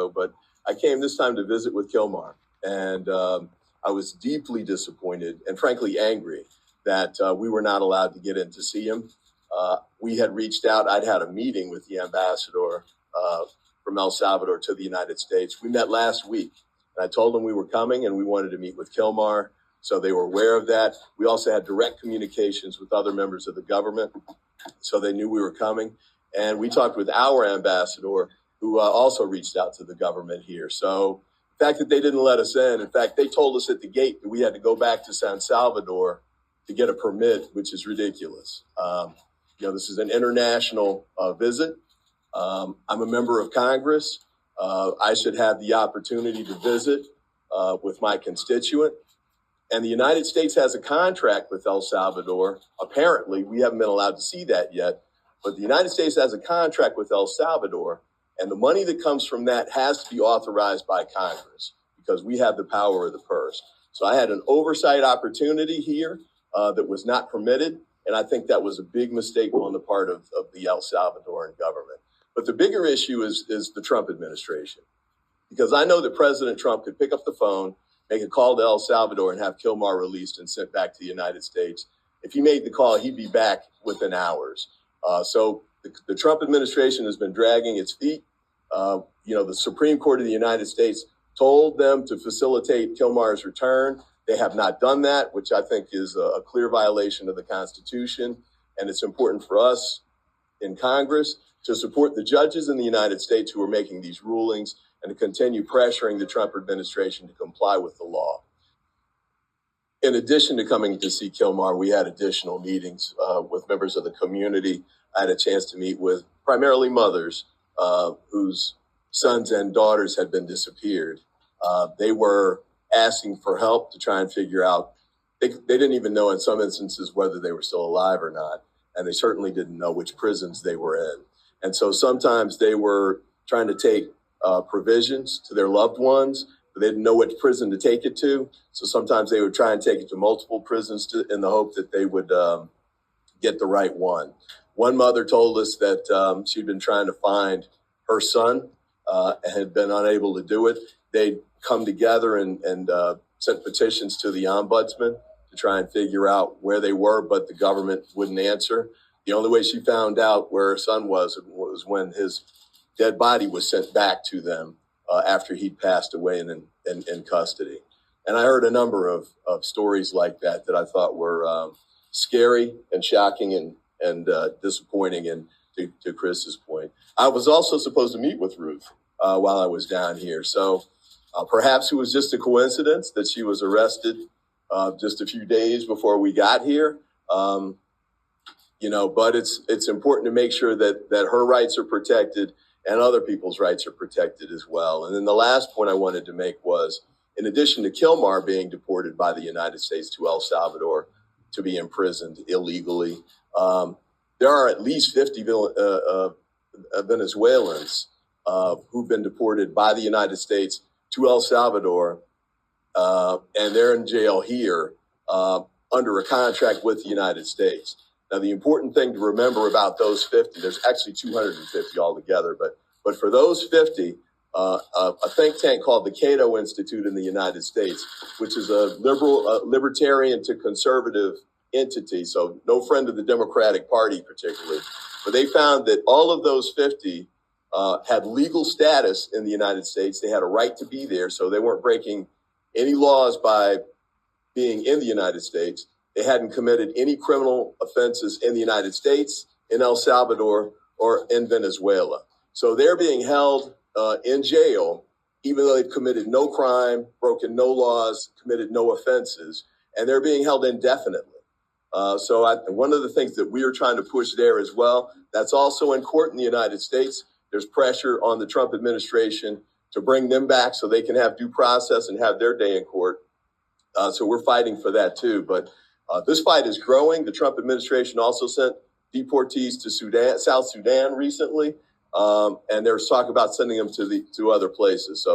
ago, but I came this time to visit with Kilmar, and I was deeply disappointed and frankly angry that we were not allowed to get in to see him. We had reached out. I'd had a meeting with the ambassador from El Salvador to the United States. We met last week, and I told them we were coming and we wanted to meet with Kilmar, so they were aware of that. We also had direct communications with other members of the government, so they knew we were coming. And we talked with our ambassador, who also reached out to the government here. So the fact that they didn't let us in fact, they told us at the gate that we had to go back to San Salvador to get a permit, which is ridiculous. This is an international visit. I'm a member of Congress. I should have the opportunity to visit with my constituent. And the United States has a contract with El Salvador. Apparently, we haven't been allowed to see that yet, but the United States has a contract with El Salvador, and the money that comes from that has to be authorized by Congress because we have the power of the purse. So I had an oversight opportunity here that was not permitted, and I think that was a big mistake on the part of the El Salvadoran government. But the bigger issue is the Trump administration, because I know that President Trump could pick up the phone, make a call to El Salvador, and have Kilmar released and sent back to the United States. If he made the call, he'd be back within hours. So the Trump administration has been dragging its feet. The Supreme Court of the United States told them to facilitate Kilmar's return. They have not done that, which I think is a clear violation of the Constitution. And it's important for us in Congress to support the judges in the United States who are making these rulings and to continue pressuring the Trump administration to comply with the law. In addition to coming to see Kilmar, we had additional meetings with members of the community. I had a chance to meet with primarily mothers whose sons and daughters had been disappeared. They were asking for help to try and figure out, they didn't even know in some instances whether they were still alive or not. And they certainly didn't know which prisons they were in. And so sometimes they were trying to take provisions to their loved ones, but they didn't know which prison to take it to. So sometimes they would try and take it to multiple prisons in the hope that they would get the right one. One mother told us that she'd been trying to find her son and had been unable to do it. They'd come together and sent petitions to the ombudsman to try and figure out where they were, but the government wouldn't answer. The only way she found out where her son was when his dead body was sent back to them after he'd passed away in custody. And I heard a number of stories like that I thought were scary and shocking and disappointing. And to Chris's point, I was also supposed to meet with Ruth while I was down here. So perhaps it was just a coincidence that she was arrested just a few days before we got here. But it's important to make sure that her rights are protected and other people's rights are protected as well. And then the last point I wanted to make was, in addition to Kilmar being deported by the United States to El Salvador to be imprisoned illegally, there are at least 50 Venezuelans who've been deported by the United States to El Salvador, and they're in jail here under a contract with the United States. Now, the important thing to remember about those 50, there's actually 250 altogether, but for those 50, a think tank called the Cato Institute in the United States, which is a libertarian to conservative entity, so no friend of the Democratic Party particularly, but they found that all of those 50 had legal status in the United States. They had a right to be there, so they weren't breaking any laws by being in the United States. They hadn't committed any criminal offenses in the United States, in El Salvador, or in Venezuela. So they're being held in jail, even though they've committed no crime, broken no laws, committed no offenses, and they're being held indefinitely. One of the things that we are trying to push there as well, that's also in court in the United States. There's pressure on the Trump administration to bring them back so they can have due process and have their day in court. So we're fighting for that too. But this fight is growing. The Trump administration also sent deportees to South Sudan recently, and there's talk about sending them to other places. So